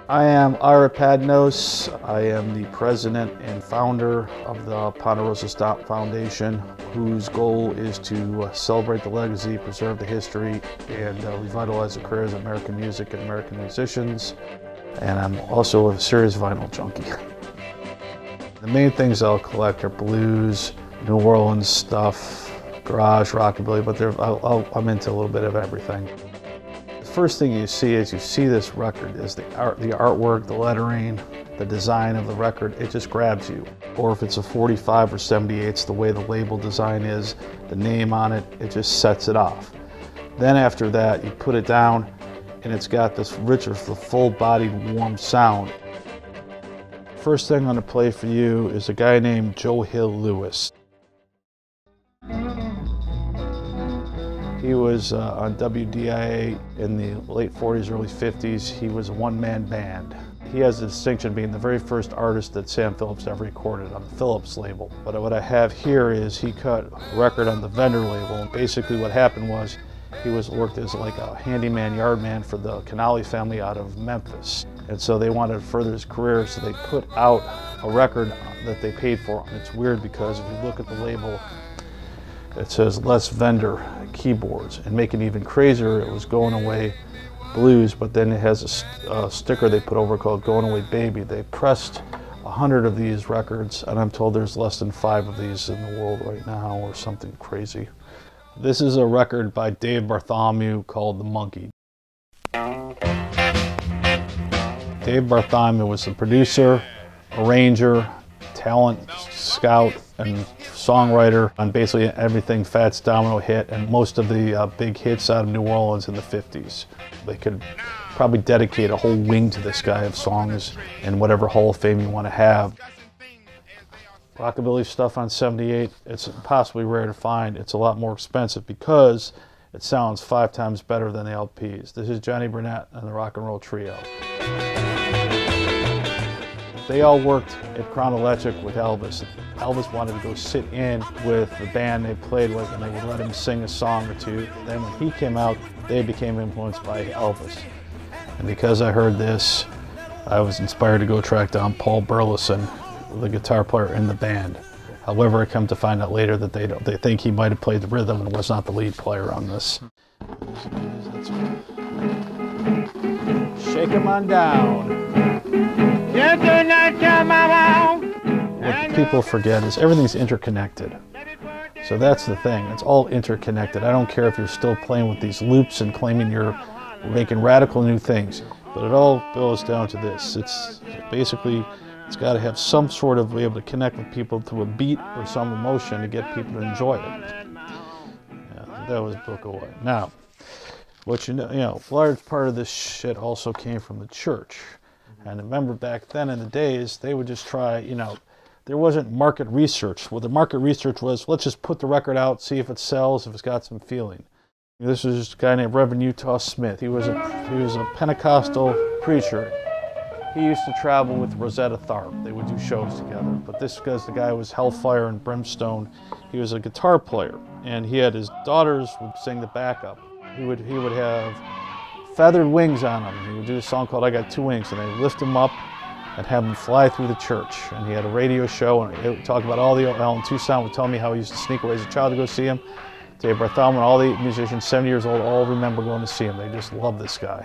I am Ira Padnos. I am the president and founder of the Ponderosa Stomp Foundation, whose goal is to celebrate the legacy, preserve the history, and revitalize the careers of American music and American musicians. And I'm also a serious vinyl junkie. The main things I'll collect are blues, New Orleans stuff, garage, rockabilly, but I'm into a little bit of everything. The first thing you see as you see this record is the artwork, the lettering, the design of the record. It just grabs you. Or if it's a 45 or 78, the way the label design is, the name on it, it just sets it off. Then after that, you put it down and it's got this richer, full-bodied, warm sound. First thing I'm going to play for you is a guy named Joe Hill Lewis. He was on WDIA in the late 40s, early 50s. He was a one-man band. He has the distinction of being the very first artist that Sam Phillips ever recorded on the Phillips label. But what I have here is he cut a record on the Vendor label, and basically what happened was he worked as like a handyman, yardman for the Canali family out of Memphis. And so they wanted to further his career, so they put out a record that they paid for. And it's weird because if you look at the label, it says less Vendor keyboards, and make it even crazier, it was Going Away Blues, but then it has a sticker they put over called Going Away Baby. They pressed 100 of these records, and I'm told there's less than 5 of these in the world right now, or something crazy. This is a record by Dave Bartholomew called The Monkey. Dave Bartholomew was the producer, arranger, talent scout, and songwriter on basically everything Fats Domino hit and most of the big hits out of New Orleans in the 50s. They could probably dedicate a whole wing to this guy of songs in whatever Hall of Fame you want to have. Rockabilly stuff on 78, it's possibly rare to find. It's a lot more expensive because it sounds 5 times better than the LPs. This is Johnny Burnett and the Rock and Roll Trio. They all worked at Crown Electric with Elvis. Elvis wanted to go sit in with the band they played with, and they would let him sing a song or two. Then when he came out, they became influenced by Elvis. And because I heard this, I was inspired to go track down Paul Burleson, the guitar player in the band. However, I come to find out later that they think he might have played the rhythm and was not the lead player on this. Shake 'em on down. What people forget is everything's interconnected. So that's the thing, it's all interconnected. I don't care if you're still playing with these loops and claiming you're making radical new things, but it all boils down to this. It's basically, it's got to have some sort of way able to connect with people through a beat or some emotion to get people to enjoy it. Yeah, that was Book Away. Now, what you know, a large part of this shit also came from the church. And remember back then in the days, they would just try, there wasn't market research. Well, the market research was, let's just put the record out, see if it sells, if it's got some feeling. This was just a guy named Reverend Utah Smith. He was a Pentecostal preacher. He used to travel with Rosetta Tharpe. They would do shows together. But this because the guy was hellfire and brimstone. He was a guitar player, and he had his daughters would sing the backup. He would have feathered wings on him. He would do a song called I Got Two Wings, and they would lift him up and have him fly through the church. And he had a radio show, and he would talk about all the, Alan Toussaint would tell me how he used to sneak away as a child to go see him. Dave Bartholomew, all the musicians, 70 years old, all remember going to see him. They just love this guy.